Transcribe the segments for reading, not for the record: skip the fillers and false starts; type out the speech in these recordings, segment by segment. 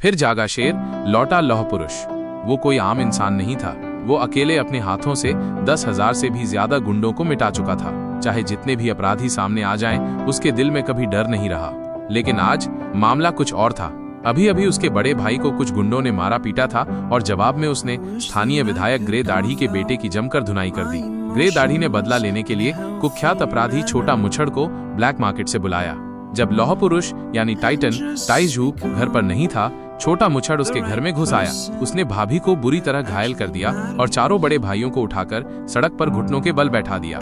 फिर जागा शेर, लौटा लौह पुरुष। वो कोई आम इंसान नहीं था। वो अकेले अपने हाथों से 10,000 से भी ज्यादा गुंडों को मिटा चुका था। चाहे जितने भी अपराधी सामने आ जाएं, उसके दिल में कभी डर नहीं रहा। लेकिन आज मामला कुछ और था। अभी अभी उसके बड़े भाई को कुछ गुंडों ने मारा पीटा था और जवाब में उसने स्थानीय विधायक ग्रे दाढ़ी के बेटे की जमकर धुनाई कर दी। ग्रे दाढ़ी ने बदला लेने के लिए कुख्यात अपराधी छोटा मुछड़ को ब्लैक मार्केट से बुलाया। जब लौह पुरुष यानी टाइटन टाइजू घर पर नहीं था, छोटा मुछड़ उसके घर में घुस आया। उसने भाभी को बुरी तरह घायल कर दिया और चारों बड़े भाइयों को उठाकर सड़क पर घुटनों के बल बैठा दिया।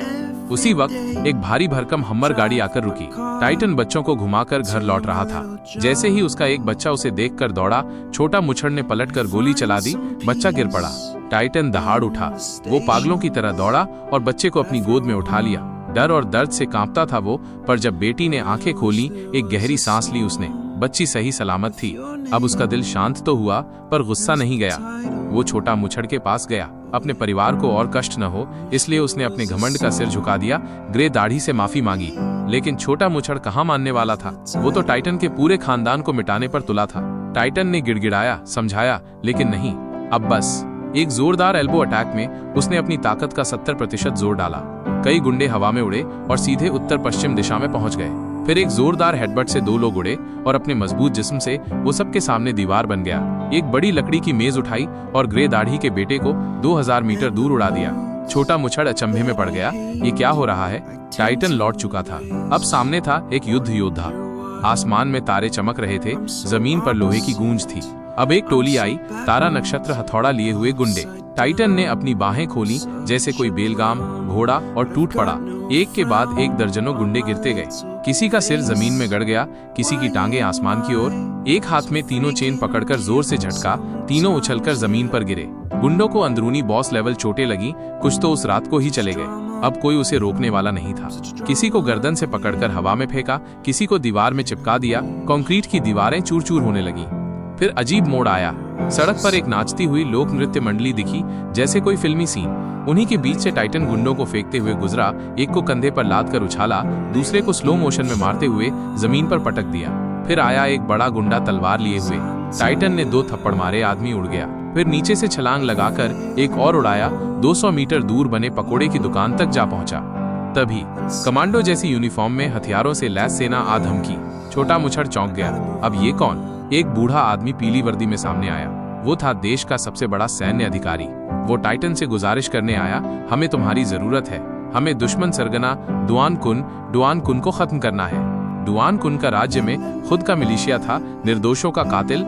उसी वक्त एक भारी भरकम हम्मर गाड़ी आकर रुकी। टाइटन बच्चों को घुमाकर घर लौट रहा था। जैसे ही उसका एक बच्चा उसे देखकर दौड़ा, छोटा मुछड़ ने पलटकर गोली चला दी। बच्चा गिर पड़ा। टाइटन दहाड़ उठा। वो पागलों की तरह दौड़ा और बच्चे को अपनी गोद में उठा लिया। डर और दर्द से कांपता था वो, पर जब बेटी ने आंखें खोली, एक गहरी सांस ली उसने। बच्ची सही सलामत थी। अब उसका दिल शांत तो हुआ, पर गुस्सा नहीं गया। वो छोटा मुछड़ के पास गया। अपने परिवार को और कष्ट न हो, इसलिए उसने अपने घमंड का सिर झुका दिया। ग्रे दाढ़ी से माफी मांगी, लेकिन छोटा मुछड़ कहाँ मानने वाला था। वो तो टाइटन के पूरे खानदान को मिटाने पर तुला था। टाइटन ने गिड़गिड़ाया, समझाया, लेकिन नहीं। अब बस। एक जोरदार एल्बो अटैक में उसने अपनी ताकत का 70% जोर डाला। कई गुंडे हवा में उड़े और सीधे उत्तर पश्चिम दिशा में पहुंच गए। फिर एक जोरदार हेडबट से 2 लोग उड़े और अपने मजबूत जिस्म से वो सबके सामने दीवार बन गया। एक बड़ी लकड़ी की मेज उठाई और ग्रे दाढ़ी के बेटे को 2000 मीटर दूर उड़ा दिया। छोटा मुछड़ अचंभे में पड़ गया। ये क्या हो रहा है? टाइटन लौट चुका था। अब सामने था एक युद्ध योद्धा। आसमान में तारे चमक रहे थे, जमीन पर लोहे की गूंज थी। अब एक टोली आई, तारा नक्षत्र हथौड़ा लिए हुए गुंडे। टाइटन ने अपनी बाहें खोली जैसे कोई बेलगाम घोड़ा और टूट पड़ा। एक के बाद एक दर्जनों गुंडे गिरते गए। किसी का सिर जमीन में गड़ गया, किसी की टांगे आसमान की ओर। एक हाथ में तीनों चेन पकड़कर जोर से झटका, तीनों उछलकर जमीन पर गिरे। गुंडों को अंदरूनी बॉस लेवल चोटें लगी। कुछ तो उस रात को ही चले गए। अब कोई उसे रोकने वाला नहीं था। किसी को गर्दन से पकड़कर हवा में फेंका, किसी को दीवार में चिपका दिया। कंक्रीट की दीवारें चूर चूर होने लगी। फिर अजीब मोड़ आया। सड़क पर एक नाचती हुई लोक नृत्य मंडली दिखी, जैसे कोई फिल्मी सीन। उन्हीं के बीच से टाइटन गुंडों को फेंकते हुए गुजरा। एक को कंधे पर लाद कर उछाला, दूसरे को स्लो मोशन में मारते हुए जमीन पर पटक दिया। फिर आया एक बड़ा गुंडा तलवार लिए हुए। टाइटन ने 2 थप्पड़ मारे, आदमी उड़ गया। फिर नीचे से छलांग लगाकर एक और उड़ाया। 200 मीटर दूर बने पकोड़े की दुकान तक जा पहुंचा। तभी कमांडो जैसी यूनिफॉर्म में हथियारों से लैस सेना आ धमकी। छोटा मुछड़ चौंक गया। अब ये कौन? एक बूढ़ा आदमी पीली वर्दी में सामने आया। वो था देश का सबसे बड़ा सैन्य अधिकारी। वो टाइटन से गुजारिश करने आया, हमें तुम्हारी जरूरत है। हमें दुश्मन सरगना डुआन कुन को खत्म करना है। डुआन कुन का राज्य में खुद का मिलिशिया था, निर्दोषों का कातिल।